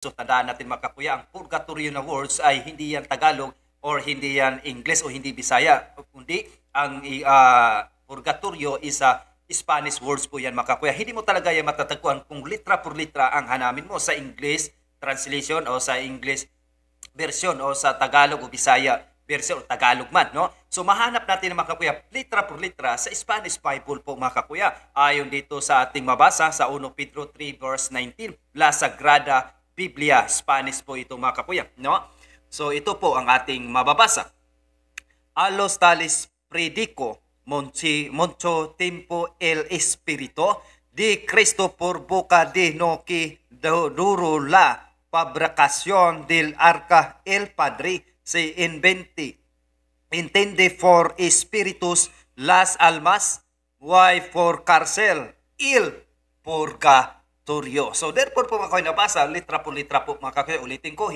So tandaan natin mga kakuya, ang purgatorio na words ay hindi yan Tagalog or hindi yan English o hindi Bisaya. Kundi ang purgatorio is Spanish words po yan mga kakuya. Hindi mo talaga yan matatagpuan kung litra por litra ang hanamin mo sa English translation o sa English version o sa Tagalog o Bisaya version o Tagalog man, no? So mahanap natin mga kakuya litra por litra sa Spanish Bible po mga kakuya. Ayon dito sa ating mabasa sa 1 Pedro 3 verse 19, La Sagrada Biblia, Spanish po ito mga kakuya, no? So ito po ang ating mababasa. A los tales predico mucho tiempo el Espíritu de Cristo por boca de no que duro la fabricación del arca el Padre se intende for espíritus las almas, why for cárcel il purgatorio. So therefore po mga kakuya, nabasa litra po mga kakuya, ulitin ko.